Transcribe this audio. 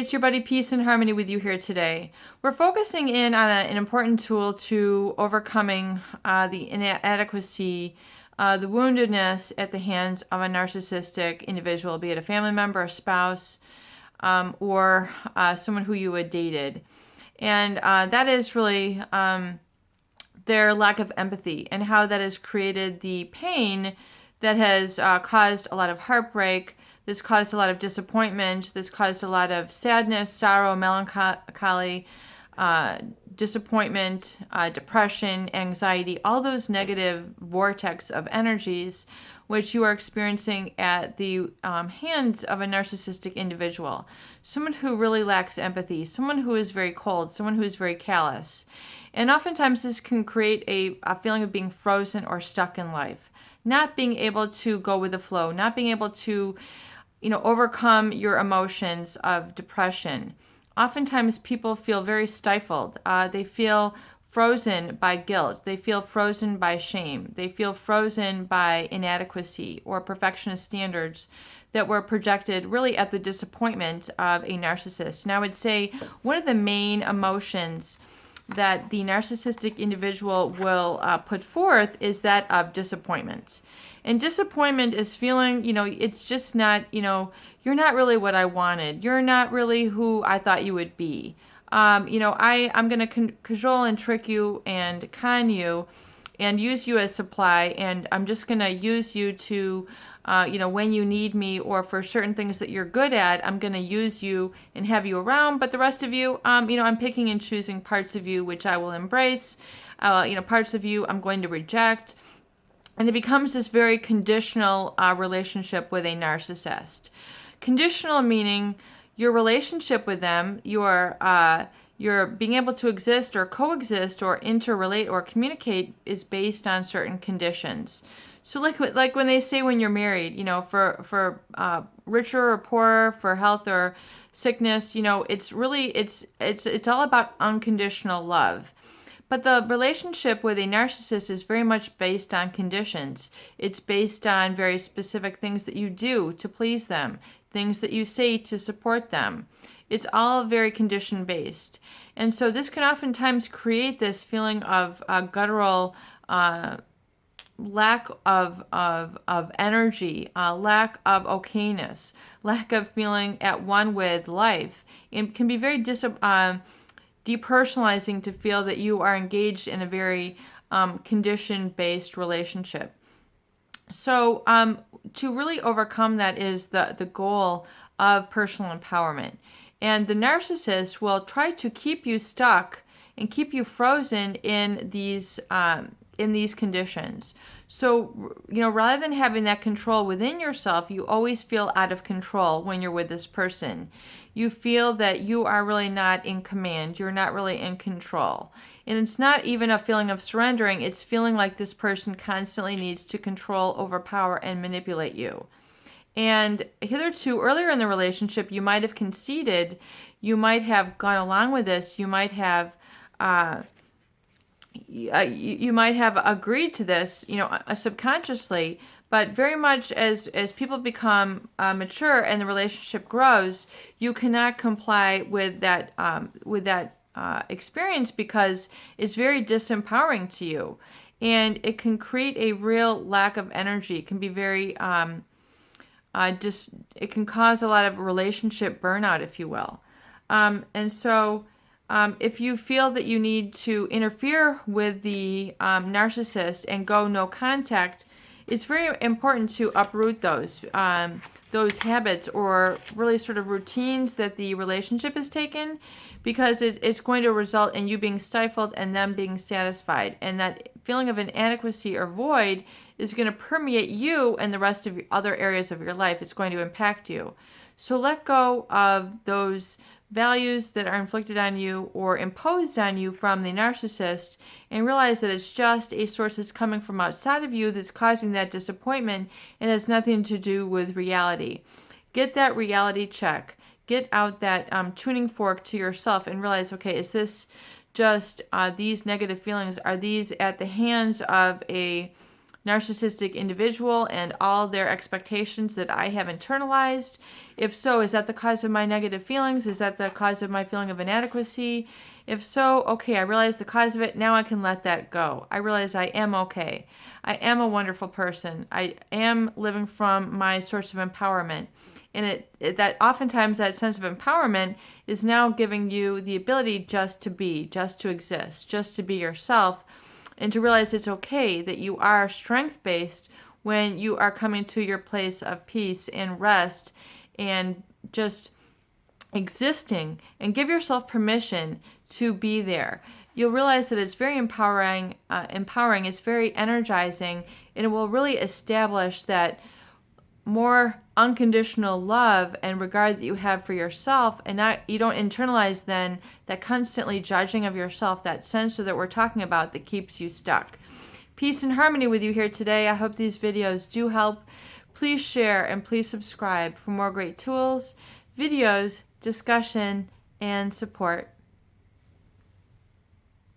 it's your buddy Peace and Harmony with you here today. We're focusing in on an important tool to overcoming the inadequacy, the woundedness at the hands of a narcissistic individual, be it a family member, a spouse, or someone who you had dated. And that is really their lack of empathy and how that has created the pain that has caused a lot of heartbreak. This caused a lot of disappointment. This caused a lot of sadness, sorrow, melancholy, disappointment, depression, anxiety, all those negative vortex of energies which you are experiencing at the hands of a narcissistic individual. Someone who really lacks empathy, someone who is very cold, someone who is very callous. And oftentimes this can create a feeling of being frozen or stuck in life, not being able to go with the flow, not being able to overcome your emotions of depression. Oftentimes people feel very stifled. They feel frozen by guilt. They feel frozen by shame. They feel frozen by inadequacy or perfectionist standards that were projected really at the disappointment of a narcissist. And I would say one of the main emotions that the narcissistic individual will put forth is that of disappointment. And disappointment is feeling, it's just not, you're not really what I wanted. You're not really who I thought you would be. I'm going to cajole and trick you and con you and use you as supply. And I'm just going to use you to, when you need me or for certain things that you're good at, I'm going to use you and have you around. But the rest of you, I'm picking and choosing parts of you which I will embrace. Parts of you I'm going to reject. And it becomes this very conditional relationship with a narcissist. Conditional meaning your relationship with them, your being able to exist or coexist or interrelate or communicate is based on certain conditions. So like when they say when you're married, for richer or poorer, for health or sickness, it's all about unconditional love. But the relationship with a narcissist is very much based on conditions. It's based on very specific things that you do to please them, things that you say to support them. It's all very condition based. And so this can oftentimes create this feeling of guttural lack of energy, lack of okayness, lack of feeling at one with life. It can be very depersonalizing to feel that you are engaged in a very condition-based relationship. So to really overcome that is the goal of personal empowerment. And the narcissist will try to keep you stuck and keep you frozen in these conditions. So, rather than having that control within yourself, you always feel out of control when you're with this person. You feel that you are really not in command. You're not really in control. And it's not even a feeling of surrendering. It's feeling like this person constantly needs to control, overpower, and manipulate you. And hitherto, earlier in the relationship, you might have conceded. You might have gone along with this. You might have agreed to this, subconsciously. But very much as people become mature and the relationship grows, you cannot comply with that experience because it's very disempowering to you, and it can create a real lack of energy. It can be very it can cause a lot of relationship burnout, if you will. And so if you feel that you need to interfere with the narcissist and go no contact, it's very important to uproot those habits or really sort of routines that the relationship has taken, because it's going to result in you being stifled and them being satisfied. And that feeling of inadequacy or void is going to permeate you and the rest of other areas of your life. It's going to impact you. So let go of those values that are inflicted on you or imposed on you from the narcissist, and realize that it's just a source that's coming from outside of you that's causing that disappointment and has nothing to do with reality. Get that reality check. Get out that tuning fork to yourself and realize, okay, is this just these negative feelings? Are these at the hands of a narcissistic individual and all their expectations that I have internalized? If so, is that the cause of my negative feelings? Is that the cause of my feeling of inadequacy? If so, okay, I realize the cause of it. Now I can let that go. I realize I am okay. I am a wonderful person. I am living from my source of empowerment. And that oftentimes that sense of empowerment is now giving you the ability just to be, just to exist, just to be yourself, and to realize it's okay that you are strength-based when you are coming to your place of peace and rest and just existing, and give yourself permission to be there. You'll realize that it's very empowering, it's very energizing, and it will really establish that more unconditional love and regard that you have for yourself, and not, you don't internalize then that constantly judging of yourself, that censor that we're talking about that keeps you stuck. Peace and harmony with you here today. I hope these videos do help. Please share and please subscribe for more great tools, videos, discussion, and support.